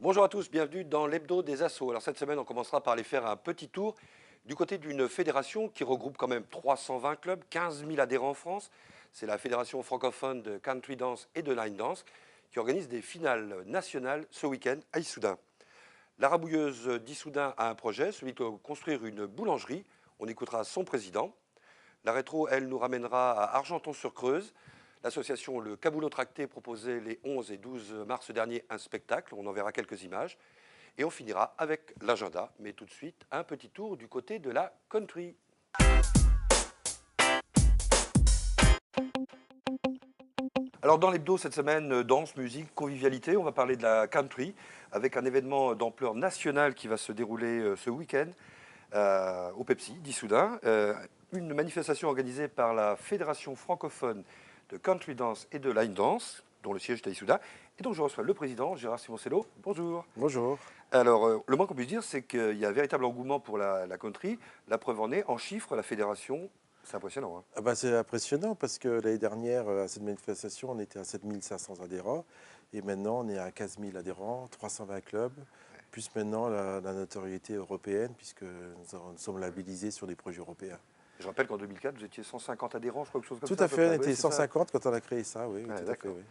Bonjour à tous, bienvenue dans l'hebdo des assos. Alors cette semaine, on commencera par aller faire un petit tour du côté d'une fédération qui regroupe quand même 320 clubs, 15 000 adhérents en France. C'est la fédération francophone de country dance et de line dance qui organise des finales nationales ce week-end à Issoudun. La rabouilleuse d'Issoudun a un projet, celui de construire une boulangerie. On écoutera son président. La rétro, elle, nous ramènera à Argenton-sur-Creuse. L'association Le Caboulot Tracté proposait les 11 et 12 mars dernier un spectacle. On en verra quelques images. Et on finira avec l'agenda. Mais tout de suite, un petit tour du côté de la country. Alors dans l'hebdo cette semaine, danse, musique, convivialité, on va parler de la country avec un événement d'ampleur nationale qui va se dérouler ce week-end au Pepsi d'Issoudun. Une manifestation organisée par la Fédération francophone de country dance et de line dance, dont le siège est à Issoudun, et dont je reçois le président, Gérard Simoncello. Bonjour. Bonjour. Alors, le moins qu'on puisse dire, c'est qu'il y a un véritable engouement pour la country. La preuve en est, en chiffres, la fédération, c'est impressionnant. Hein. Ah bah, c'est impressionnant parce que l'année dernière, à cette manifestation, on était à 7500 adhérents et maintenant on est à 15 000 adhérents, 320 clubs, plus maintenant la notoriété européenne puisque nous sommes labellisés sur des projets européens. Je rappelle qu'en 2004, vous étiez 150 adhérents, je crois, quelque chose comme Tout ça. à fait, on peu était près. 150 quand on a créé ça, oui, Ouais, tout à fait. Oui.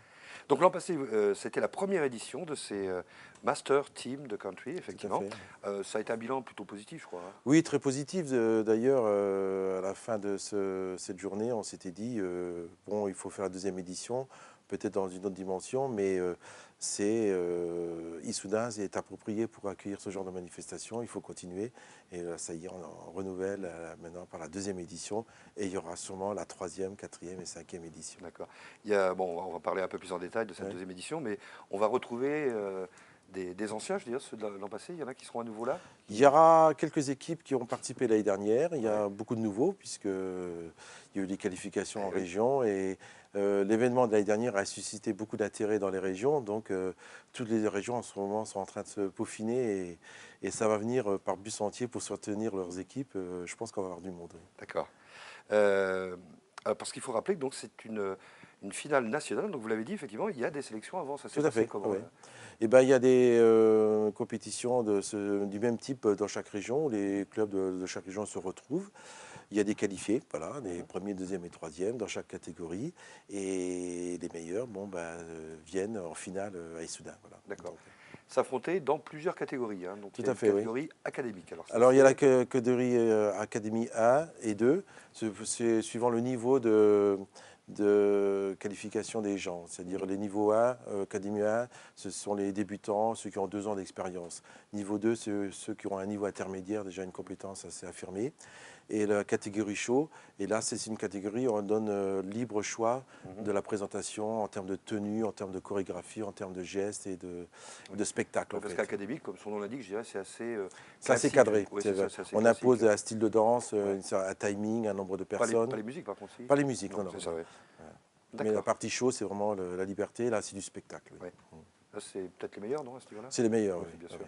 Donc l'an passé, c'était la première édition de ces Master Team de Country, Tout à effectivement. fait. Ça a été un bilan plutôt positif, je crois. Hein. Oui, très positif. D'ailleurs, à la fin de cette journée, on s'était dit, bon, il faut faire la deuxième édition, peut-être dans une autre dimension, mais Issoudun est approprié pour accueillir ce genre de manifestation. Il faut continuer. Et ça y est, on renouvelle maintenant par la deuxième édition. Et il y aura sûrement la troisième, quatrième et cinquième édition. D'accord. Bon, on va parler un peu plus en détail de cette deuxième édition, mais on va retrouver des anciens, je veux dire, ceux de l'an passé. Il y en a qui seront à nouveau là. Il y aura quelques équipes qui ont participé l'année dernière. Il y a beaucoup de nouveaux, puisqu'il y a eu des qualifications en région. Et l'événement de l'année dernière a suscité beaucoup d'intérêt dans les régions. Donc, toutes les régions en ce moment sont en train de se peaufiner. Et ça va venir par bus entier pour soutenir leurs équipes. Je pense qu'on va avoir du monde. Oui. D'accord. Parce qu'il faut rappeler que donc c'est une finale nationale. Donc vous l'avez dit, effectivement, il y a des sélections avant. Ça s'est Tout à passé fait. comment Oui. là Et ben, il y a des compétitions du même type dans chaque région. Les clubs de chaque région se retrouvent. Il y a des qualifiés, voilà, les premiers, deuxième et troisième dans chaque catégorie. Et les meilleurs viennent en finale à Issoudun. Voilà. D'accord. S'affronter dans plusieurs catégories. Hein. Donc Tout il y a à une fait, catégorie académique. Alors il y a la catégorie Académie 1 et 2. C'est suivant le niveau de qualification des gens. C'est-à-dire les niveaux 1, Académie 1, ce sont les débutants, ceux qui ont 2 ans d'expérience. Niveau 2, c'est ceux qui ont un niveau intermédiaire, déjà une compétence assez affirmée. Et la catégorie show, et là c'est une catégorie où on donne libre choix de la présentation en termes de tenue, en termes de chorégraphie, en termes de gestes et de spectacle. Parce qu'académique, comme son nom l'indique, je dirais, c'est assez c'est assez cadré. Oui, On impose un style de danse, un timing, un nombre de personnes. Pas les musiques, par contre, si. Pas les musiques, non. C'est ça, ouais. Mais la partie show, c'est vraiment la liberté. Là, c'est du spectacle. Oui. Là, c'est peut-être les meilleurs, non, à ce niveau-là. C'est les meilleurs, oui. Oui, Bien sûr.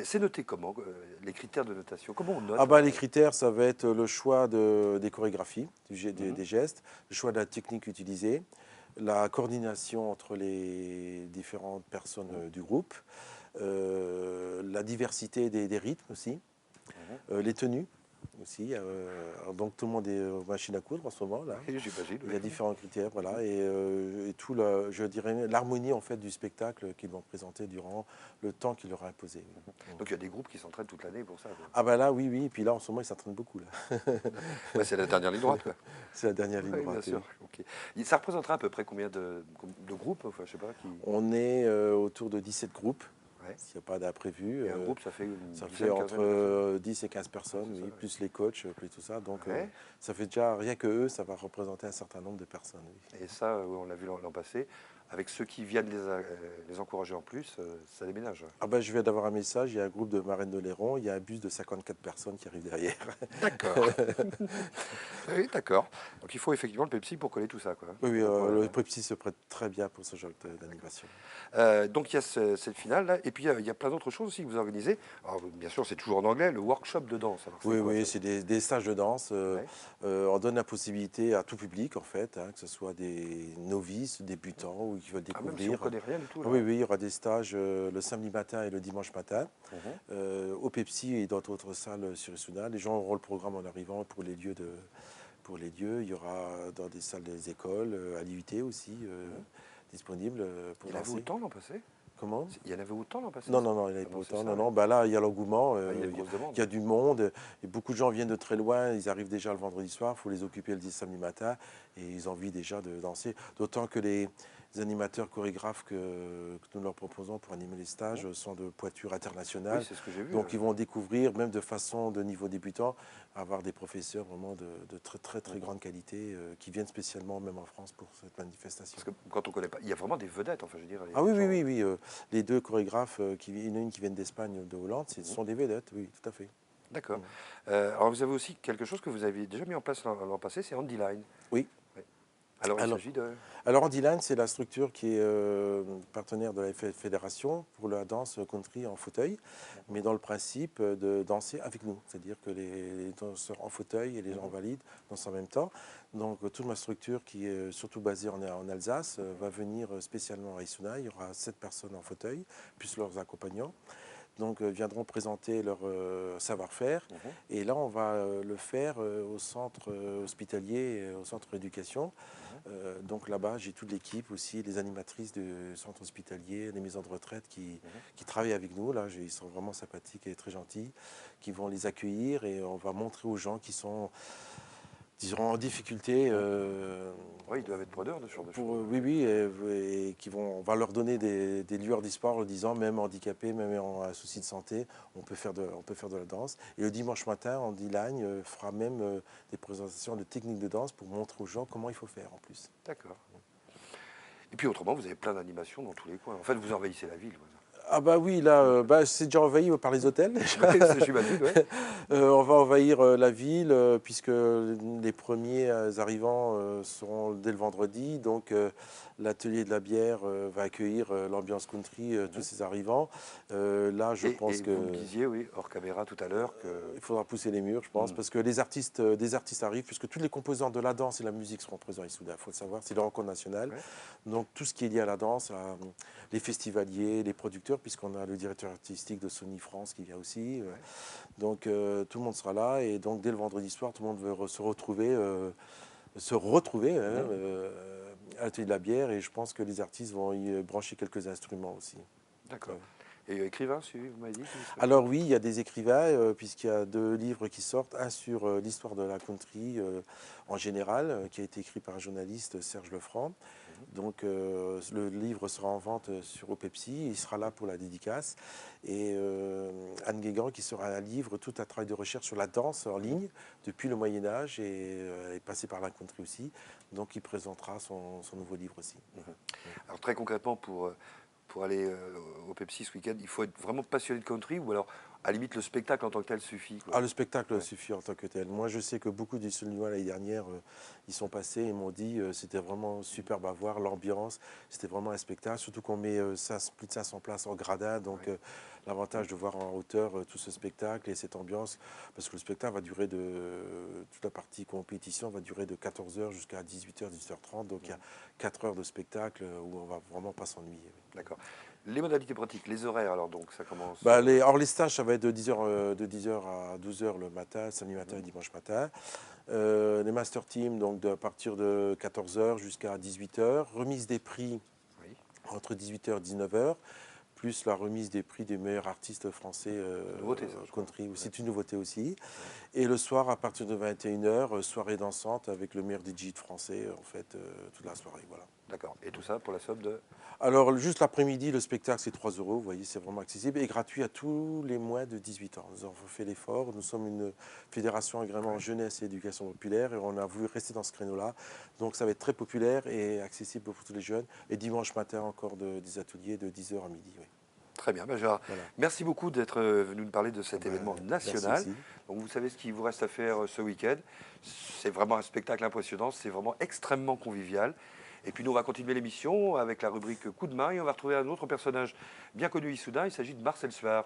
C'est noté comment les critères de notation? Comment on note les critères, ça va être le choix des chorégraphies, des gestes, le choix de la technique utilisée, la coordination entre les différentes personnes du groupe, la diversité des rythmes aussi, les tenues aussi. Donc tout le monde est aux machines à coudre en ce moment là. J'imagine. Il y a différents critères, voilà, et tout je dirais l'harmonie en fait du spectacle qu'ils vont présenter durant le temps qu'il leur a imposé. Donc il y a des groupes qui s'entraînent toute l'année pour ça. Quoi. Ah ben là, oui, et puis là en ce moment ils s'entraînent beaucoup là. C'est la dernière ligne droite. Quoi. C'est la dernière ligne droite. Bien sûr. Okay. Ça représentera à peu près combien de groupes, enfin, je sais pas, qui... On est autour de 17 groupes. Ouais. S'il n'y a pas d'imprévu. Et un groupe, ça fait entre 10 et 15 personnes, oui, plus les coachs, plus tout ça. Donc, ça fait déjà, rien que eux, ça va représenter un certain nombre de personnes. Oui. Et ça, on l'a vu l'an passé, avec ceux qui viennent les encourager en plus, ça déménage. Ah ben, je viens d'avoir un message, il y a un groupe de marraines de l'Héron, il y a un bus de 54 personnes qui arrive derrière. D'accord. Oui, d'accord. Donc il faut effectivement le Pepsi pour coller tout ça. Quoi. Oui, le Pepsi se prête très bien pour ce genre d'animation. Donc il y a cette finale-là, et puis il y a plein d'autres choses aussi que vous organisez. Alors, bien sûr, c'est toujours en anglais, le workshop de danse. Alors, oui, c'est des stages de danse. On donne la possibilité à tout public, en fait, que ce soit des novices, débutants, ou qui veulent Ah, même si on ne découvrir. connaît rien du tout, Ah là. oui, oui, il y aura des stages le samedi matin et le dimanche matin au Pepsi et dans d'autres salles sur Issoudun. Les gens auront le programme en arrivant pour les lieux. Pour les lieux, il y aura dans des salles des écoles, à l'IUT aussi, disponible pour Il y en avait danser. autant l'an passé? Comment? Il y en avait autant l'an passé? Non, non, non, il n'y avait Ah pas non, c'est autant. ça, Non, ouais. non, bah là, il y a l'engouement, Ah, il y a une grosse demande. il y a du monde, et beaucoup de gens viennent de très loin, ils arrivent déjà le vendredi soir, il faut les occuper le samedi matin, et ils ont envie déjà de danser. D'autant que les animateurs chorégraphes que nous leur proposons pour animer les stages sont de poiture internationale. Oui, c'est ce que j'ai vu. Donc ils vont découvrir, même de façon de niveau débutant, avoir des professeurs vraiment de très très très grande qualité qui viennent spécialement même en France pour cette manifestation. Parce que quand on ne connaît pas, il y a vraiment des vedettes, enfin, je veux dire. Il y a Ah oui, des oui, gens- oui, oui. Les deux chorégraphes, il y en a une qui vient d'Espagne, de Hollande, ce sont des vedettes, oui, tout à fait. D'accord. Alors, vous avez aussi quelque chose que vous aviez déjà mis en place l'an passé, c'est Andy Line. Oui. Ouais. Alors, il Alors, s'agit de... alors Andyland, c'est la structure qui est partenaire de la fédération pour la danse country en fauteuil, mais dans le principe de danser avec nous. C'est-à-dire que les danseurs en fauteuil et les gens valides dansent en même temps. Donc toute ma structure qui est surtout basée en Alsace va venir spécialement à Issoudun. Il y aura 7 personnes en fauteuil, plus leurs accompagnants. Donc viendront présenter leur savoir-faire. Et là, on va le faire au centre hospitalier, et au centre éducation. Donc là-bas, j'ai toute l'équipe aussi, les animatrices du centre hospitalier, les maisons de retraite qui travaillent avec nous. Là, ils sont vraiment sympathiques et très gentils, qui vont les accueillir et on va montrer aux gens qui sont, disons, en difficulté. Oui, ils doivent être preneurs de ce genre de choses. Oui, oui, et on va leur donner des lueurs d'espoir en disant, même handicapé, même en un souci de santé, on peut faire de la danse. Et le dimanche matin, Andy Line fera même des présentations de techniques de danse pour montrer aux gens comment il faut faire en plus. D'accord. Et puis autrement, vous avez plein d'animations dans tous les coins. En fait, vous envahissez la ville. Ah bah oui, là, c'est déjà envahi par les hôtels. J'imagine, oui. On va envahir la ville puisque les premiers arrivants seront dès le vendredi. Donc l'atelier de la bière va accueillir l'ambiance country, tous ces arrivants. Là, je pense Et que vous me disiez, oui, hors caméra tout à l'heure, que... il faudra pousser les murs, je pense, parce que des artistes arrivent, puisque tous les composants de la danse et la musique seront présents à Issoudun. Il faut le savoir, c'est le rencontre nationale. Ouais. Donc tout ce qui est lié à la danse, les festivaliers, les producteurs, puisqu'on a le directeur artistique de Sony France qui vient aussi. Donc tout le monde sera là et donc dès le vendredi soir, tout le monde veut se retrouver à l'atelier de la bière et je pense que les artistes vont y brancher quelques instruments aussi. D'accord. Et écrivain, vous m'avez dit Alors oui, il y a des écrivains, puisqu'il y a 2 livres qui sortent. Un sur l'histoire de la country en général, qui a été écrit par un journaliste, Serge Lefranc. Donc le livre sera en vente sur au Pepsi, il sera là pour la dédicace. Et Anne Guégan qui sera un livre, tout un travail de recherche sur la danse en ligne depuis le Moyen-Âge et elle est passée par la country aussi. Donc il présentera son nouveau livre aussi. Alors très concrètement, pour aller au Pepsi ce week-end, il faut être vraiment passionné de country ou alors, à la limite, le spectacle en tant que tel suffit, quoi. Ah, le spectacle suffit en tant que tel. Moi, je sais que beaucoup du Saulnois l'année dernière, ils sont passés et m'ont dit c'était vraiment superbe à voir, l'ambiance, c'était vraiment un spectacle, surtout qu'on met plus de 500 places en gradin, donc l'avantage de voir en hauteur tout ce spectacle et cette ambiance, parce que le spectacle va durer toute la partie compétition va durer de 14h jusqu'à 18h, 18h30, donc il y a 4 heures de spectacle où on va vraiment pas s'ennuyer. D'accord. Les modalités pratiques, les horaires, alors donc ça commence... Alors les stages, ça va être de 10h à 12h le matin, samedi matin et dimanche matin. Les master teams, donc à partir de 14h jusqu'à 18h. Remise des prix Oui. entre 18h et 19h, plus la remise des prix des meilleurs artistes français Nouveauté, ça, je country. C'est une nouveauté aussi. Et le soir, à partir de 21h, soirée dansante avec le meilleur DJ français, en fait, toute la soirée. Voilà. D'accord. Et tout ça pour la somme de... Alors, juste l'après-midi, le spectacle, c'est 3 euros. Vous voyez, c'est vraiment accessible et gratuit à tous les moins de 18 ans. Nous avons fait l'effort. Nous sommes une fédération agrément jeunesse et éducation populaire et on a voulu rester dans ce créneau-là. Donc, ça va être très populaire et accessible pour tous les jeunes. Et dimanche matin, encore des ateliers de 10h à midi. Oui. Très bien, Gérard. Voilà. Merci beaucoup d'être venu nous parler de cet événement Merci national. aussi. Donc vous savez ce qu'il vous reste à faire ce week-end. C'est vraiment un spectacle impressionnant, c'est vraiment extrêmement convivial. Et puis nous, on va continuer l'émission avec la rubrique Coup de main et on va retrouver un autre personnage bien connu Issoudun. Il s'agit de Marcel Suard.